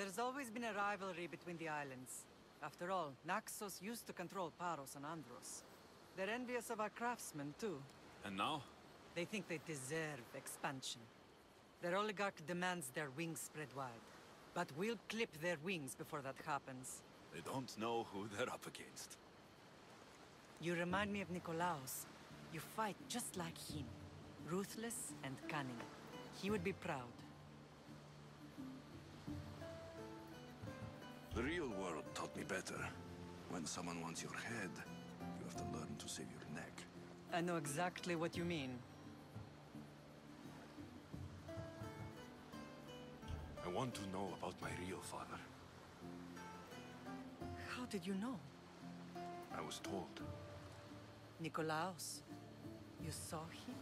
There's always been a rivalry between the islands. After all, Naxos used to control Paros and Andros. They're envious of our craftsmen, too. And now? They think they deserve expansion. Their oligarch demands their wings spread wide. But we'll clip their wings before that happens. They don't know who they're up against. You remind me of Nikolaos. You fight just like him. Ruthless and cunning. He would be proud. The real world taught me better. When someone wants your head, you have to learn to save your neck. I know exactly what you mean. I want to know about my real father. How did you know? I was told. Nikolaos. You saw him?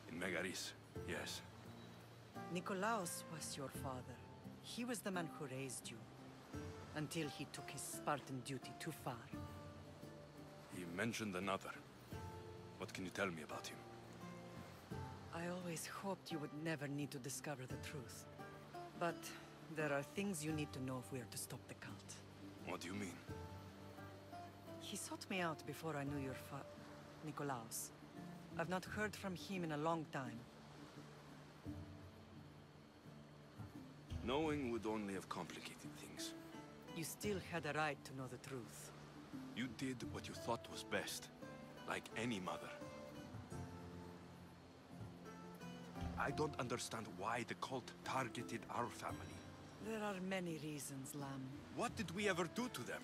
In Megaris, yes. Nikolaos was your father. He was the man who raised you. Until he took his Spartan duty too far. He mentioned another. What can you tell me about him? I always hoped you would never need to discover the truth. But there are things you need to know if we are to stop the cult. What do you mean? He sought me out before I knew your Nikolaos. I've not heard from him in a long time. Knowing would only have complicated things. You still had a right to know the truth. You did what you thought was best, like any mother. I don't understand why the cult targeted our family. There are many reasons, Lam. What did we ever do to them?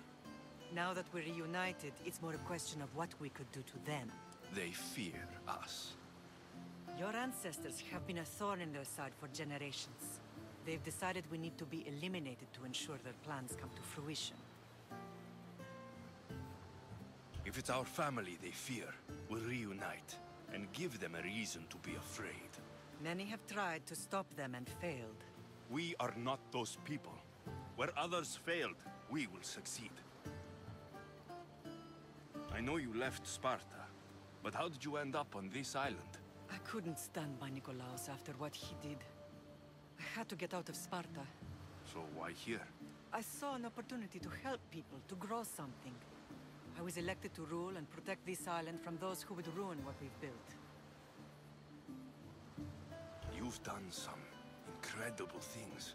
Now that we're reunited, it's more a question of what we could do to them. They fear us. Your ancestors have been a thorn in their side for generations. They've decided we need to be eliminated to ensure their plans come to fruition. If it's our family they fear, we'll reunite and give them a reason to be afraid. Many have tried to stop them and failed. We are not those people. Where others failed, we will succeed. I know you left Sparta, but how did you end up on this island? I couldn't stand by Nikolaos after what he did. I had to get out of Sparta. So why here? I saw an opportunity to help people, to grow something. I was elected to rule and protect this island from those who would ruin what we've built. You've done some incredible things.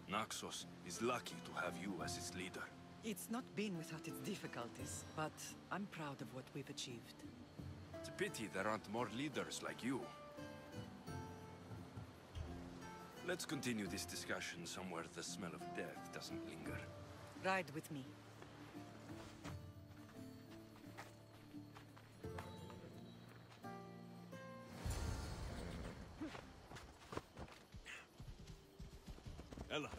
Naxos is lucky to have you as its leader. It's not been without its difficulties, but I'm proud of what we've achieved. It's a pity there aren't more leaders like you. Let's continue this discussion somewhere the smell of death doesn't linger. Ride with me. Ella.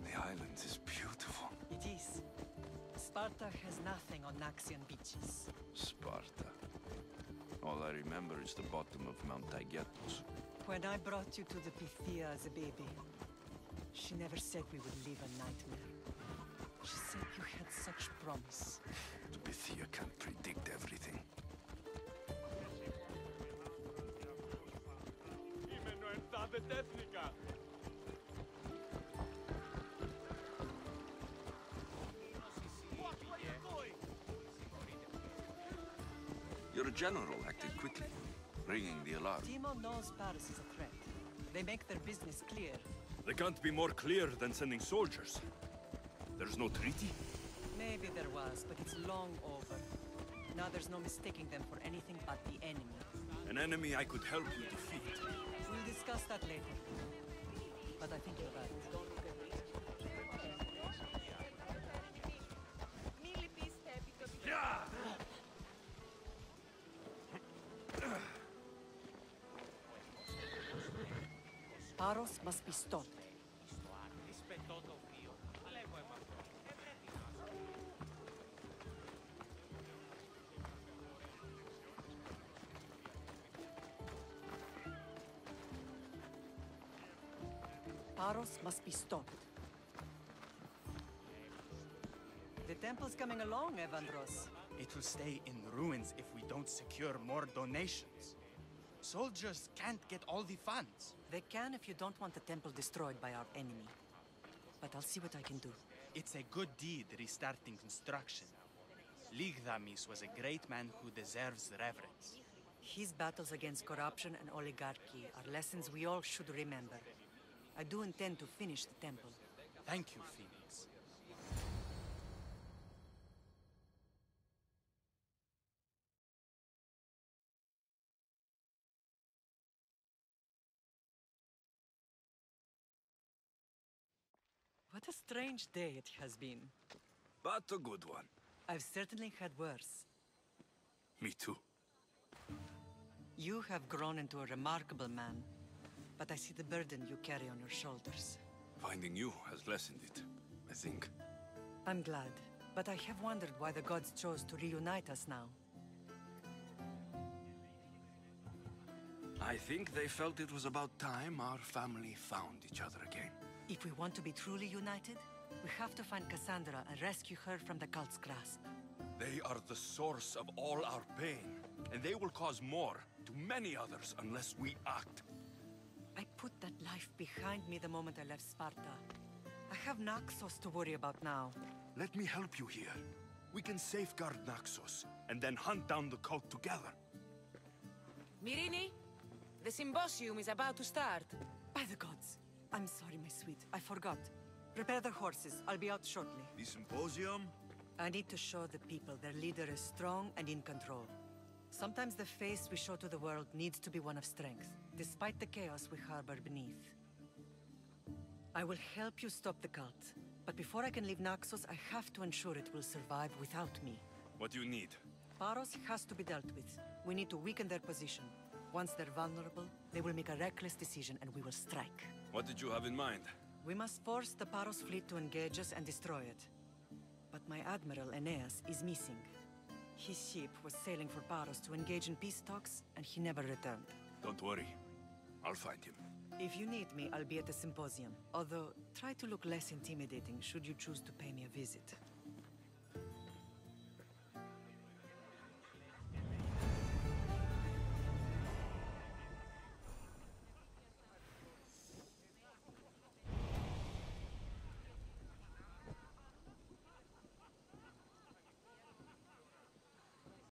The island is beautiful. It is. Sparta has nothing on Naxian beaches. Sparta. All I remember is the bottom of Mount Taygetos. When I brought you to the Pythia as a baby, she never said we would live a nightmare. She said you had such promise. The Pythia can't predict everything. Your general acted quickly, ringing the alarm. Timo knows Paris is a threat. They make their business clear. They can't be more clear than sending soldiers. There's no treaty? Maybe there was, but it's long over. Now there's no mistaking them for anything but the enemy. An enemy I could help you defeat. We'll discuss that later. But I think you're right. Yeah! Paros must be stopped. Paros must be stopped. The temple's coming along, Evandros. It will stay in ruins if we don't secure more donations. Soldiers can't get all the funds. They can if you don't want the temple destroyed by our enemy. But I'll see what I can do. It's a good deed restarting construction. Ligdamis was a great man who deserves reverence. His battles against corruption and oligarchy are lessons we all should remember. I do intend to finish the temple. Thank you, Phoenix. What a strange day it has been. But a good one. I've certainly had worse. Me too. You have grown into a remarkable man, but I see the burden you carry on your shoulders. Finding you has lessened it, I think. I'm glad, but I have wondered why the gods chose to reunite us now. I think they felt it was about time our family found each other again. If we want to be truly united, we have to find Cassandra and rescue her from the cult's grasp. They are the source of all our pain, and they will cause more to many others unless we act. I put that life behind me the moment I left Sparta. I have Naxos to worry about now. Let me help you here. We can safeguard Naxos, and then hunt down the cult together. Myrrine, the symposium is about to start. By the gods. I'm sorry, my sweet. I forgot. Prepare the horses. I'll be out shortly. The symposium? I need to show the people their leader is strong and in control. Sometimes the face we show to the world needs to be one of strength, despite the chaos we harbor beneath. I will help you stop the cult, but before I can leave Naxos, I have to ensure it will survive without me. What do you need? Paros has to be dealt with. We need to weaken their position. Once they're vulnerable, they will make a reckless decision and we will strike. What did you have in mind? We must force the Paros fleet to engage us and destroy it. But my admiral, Aeneas, is missing. His ship was sailing for Paros to engage in peace talks, and he never returned. Don't worry. I'll find him. If you need me, I'll be at the symposium. Although, try to look less intimidating should you choose to pay me a visit.